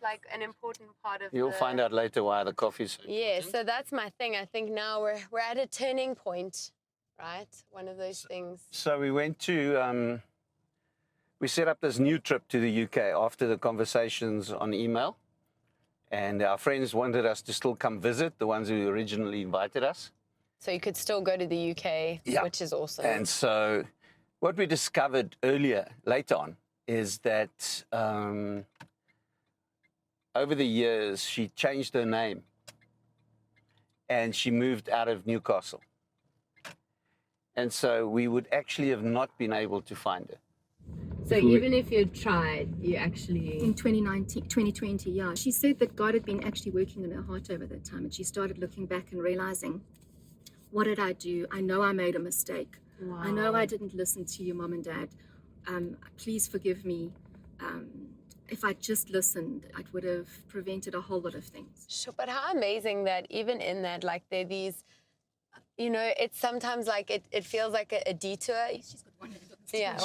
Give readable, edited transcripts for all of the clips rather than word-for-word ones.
like an important part of You'll find out later why the coffee's so Yeah, important. so that's my thing. I think now we're at a turning point, right? One of those things. So we went to, we set up this new trip to the UK after the conversations on email. And our friends wanted us to still come visit, the ones who originally invited us. So you could still go to the UK, Yeah. which is awesome. And so what we discovered later on, is that over the years, she changed her name and she moved out of Newcastle. And so we would actually have not been able to find her. So even if you tried, you actually... In 2020, yeah. She said that God had been actually working in her heart over that time, and she started looking back and realizing, what did I do? I know I made a mistake. Wow. I know I didn't listen to you, Mom and Dad. Please forgive me. If I just listened, I would have prevented a whole lot of things. Sure, but how amazing that even in that, like, there are these, you know, it's sometimes like it feels like a detour. She's got one hand on the Yeah,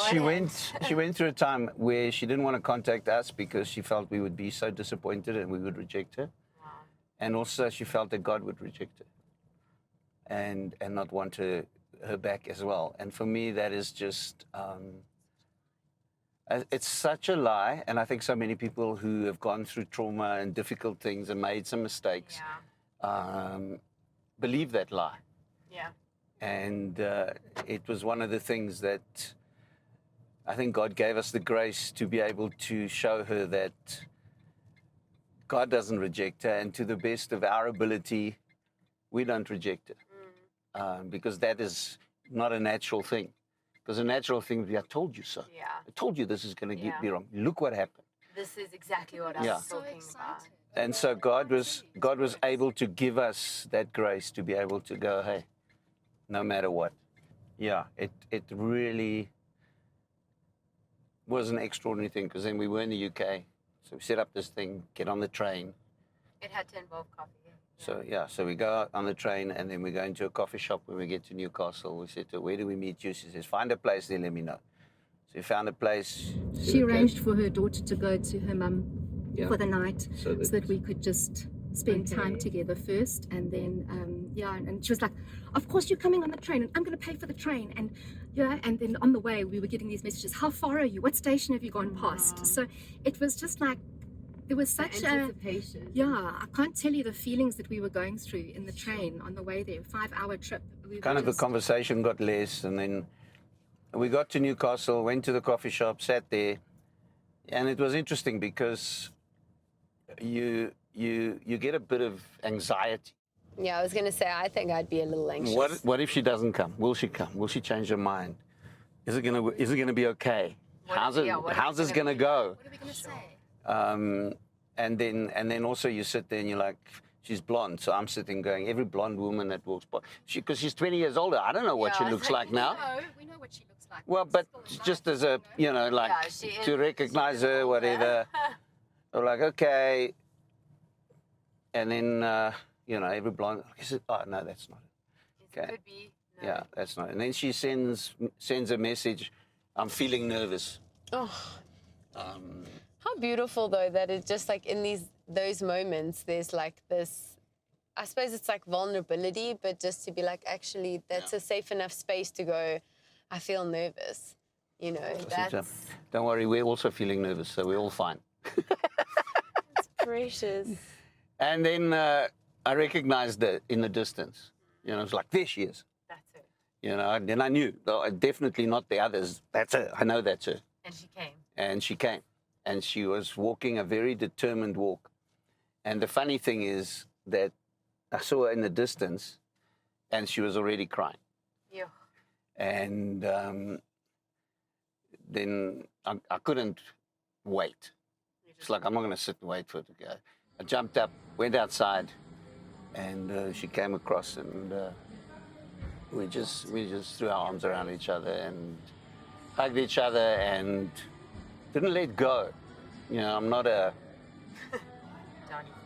She went through a time where she didn't want to contact us because she felt we would be so disappointed and we would reject her. Wow. And also she felt that God would reject her and not want her back as well. And for me, that is just, it's such a lie. And I think so many people who have gone through trauma and difficult things and made some mistakes believe that lie. Yeah. And it was one of the things that I think God gave us the grace to be able to show her that God doesn't reject her, and to the best of our ability, we don't reject her. Because that is not a natural thing. Because a natural thing would be, I told you so. Yeah. I told you this is going to be wrong. Look what happened. This is exactly what I was talking about. And so God was able to give us that grace to be able to go, hey, no matter what. Yeah, it really was an extraordinary thing, because then we were in the UK, so we set up this thing, get on the train. It had to involve coffee. So we go out on the train, and then we go into a coffee shop when we get to Newcastle. We said to her, where do we meet you? She says, find a place, then let me know. So we found a place. She arranged for her daughter to go to her mum for the night so that we could just spend time together first. And then, and she was like, of course you're coming on the train, and I'm going to pay for the train. And and then on the way, we were getting these messages. How far are you? What station have you gone past? So it was just like, there was such anticipation. I can't tell you the feelings that we were going through in the train on the way there, 5-hour trip. The conversation got less, and then we got to Newcastle, went to the coffee shop, sat there, and it was interesting because you get a bit of anxiety. Yeah, I was going to say, I think I'd be a little anxious. What if she doesn't come? Will she come? Will she change her mind? Is it gonna be okay? How's this gonna go? What are we going to say? And then also you sit there and you're like, she's blonde, so I'm sitting going, every blonde woman that walks by, because she's 20 years older, I don't know what she looks like now. We know what she looks like. Well, but just as a, to recognize her, whatever. We're like, okay. And then, every blonde, is it? Oh, no, that's not it. Okay. It could be. No. Yeah, that's not it. And then she sends a message, I'm feeling nervous. Oh. How beautiful, though, that it's just like in those moments, there's like this, I suppose it's like vulnerability, but just to be like, actually, that's a safe enough space to go, I feel nervous. Don't worry, we're also feeling nervous, so we're all fine. It's precious. And then I recognized her in the distance. It was like, there she is. That's her. And I knew, definitely not the others. That's her. I know that's her. And she came. And she came. And she was walking a very determined walk. And the funny thing is that I saw her in the distance, and she was already crying. Yeah. And then I couldn't wait. It's like, I'm not going to sit and wait for it to go. I jumped up, went outside, and she came across, and we just threw our arms around each other and hugged each other and didn't let go. I'm not a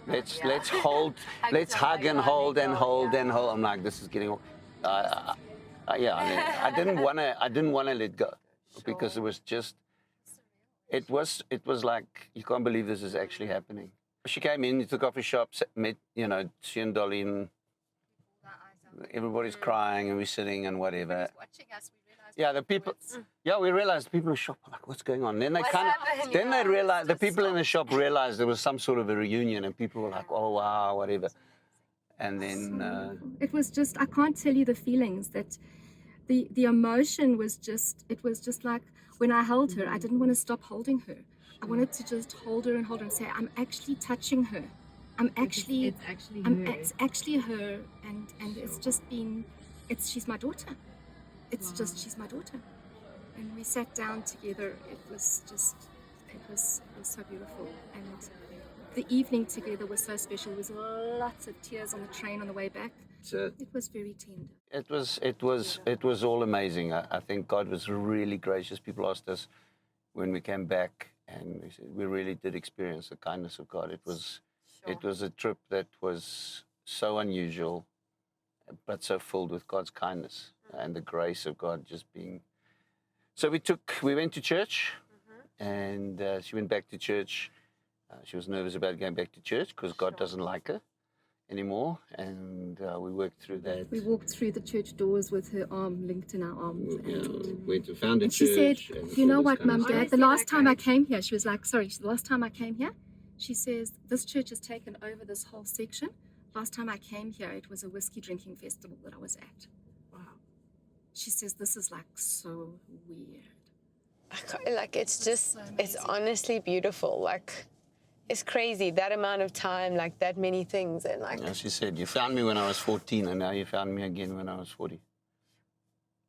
let's hold, let's hug and hold and hold and hold. I'm like, this is getting. I didn't want to let go because it was just. It was like, you can't believe this is actually happening. She came in, took off her shop, met, she and Darleen. Everybody's crying and we're sitting and whatever. Watching us, we realized yeah, the people. Yeah, we realized the people in the shop were like, "What's going on?" Then they realized the people in the shop realized there was some sort of a reunion, and people were like, "Oh wow, whatever." And then it was just, I can't tell you the feelings that the emotion was just. It was just like when I held her, I didn't want to stop holding her. I wanted to just hold her and say, "I'm actually touching her. It's actually her, and it's just been, she's my daughter. It's just, she's my daughter." And we sat down together. It was so beautiful. And the evening together was so special. There was lots of tears on the train on the way back. It was very tender. It was all amazing. I think God was really gracious. People asked us when we came back, and we said we really did experience the kindness of God. It was a trip that was so unusual, but so filled with God's kindness and the grace of God just being. So we went to church, and she went back to church. She was nervous about going back to church because God doesn't like her anymore, and we worked through that. We walked through the church doors with her arm linked in our arms. Went to found a church. She said, "You know what, Mum, Dad, the last time I came here," she was like, "Sorry, the last time I came here," she says, "this church has taken over this whole section. Last time I came here, it was a whiskey drinking festival that I was at." Wow. She says, "This is like so weird." Like, it's honestly beautiful. Like, it's crazy, that amount of time, like that many things. And like, she said, "You found me when I was 14, and now you found me again when I was 40.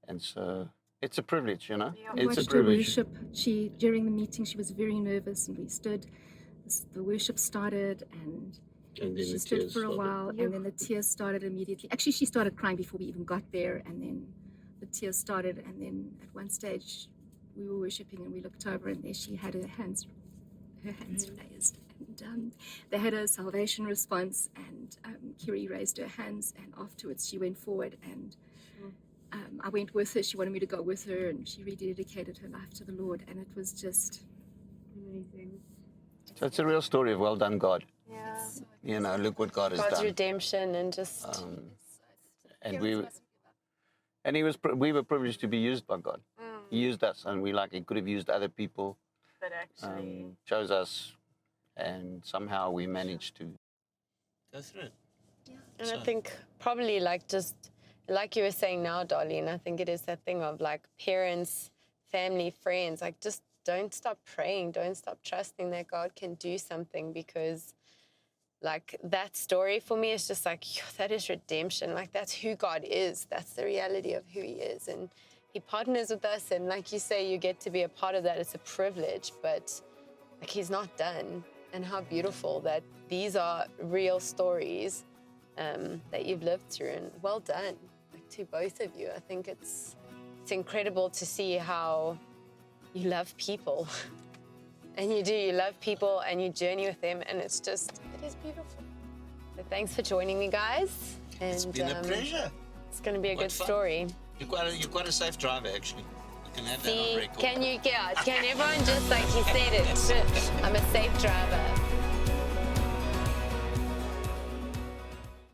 And so it's a privilege, Yeah. It's a privilege. Worship. During the meeting, she was very nervous, and we stood. The worship started, and she stood for a while, and then the tears started immediately. Actually, she started crying before we even got there, and then the tears started. And then at one stage, we were worshiping, and we looked over, and there she had her hands raised. And they had a salvation response, and Kiri raised her hands, and afterwards she went forward, and I went with her. She wanted me to go with her, and she rededicated her life to the Lord, and it was just amazing. So it's a real story of well done, God. Yeah. Look what God has done. God's redemption, and just. And we were privileged to be used by God. He used us, and he could have used other people. But actually, chose us, and somehow we managed to go through it. Yeah. And I think probably just like you were saying now, Darleen, I think it is that thing of like parents, family, friends, like just don't stop praying, don't stop trusting that God can do something, because like that story for me is just like, that is redemption. Like, that's who God is. That's the reality of who he is. And he partners with us, and like you say, you get to be a part of that. It's a privilege, but like, he's not done. And how beautiful that these are real stories that you've lived through, and well done, like, to both of you. I think it's incredible to see how you love people. And you love people, and you journey with them, and it is beautiful. So thanks for joining me, guys. And it's been a pleasure. It's going to be a good story. You're quite a safe driver, actually. You can have that on record. Can everyone just, like he said it, I'm a safe driver.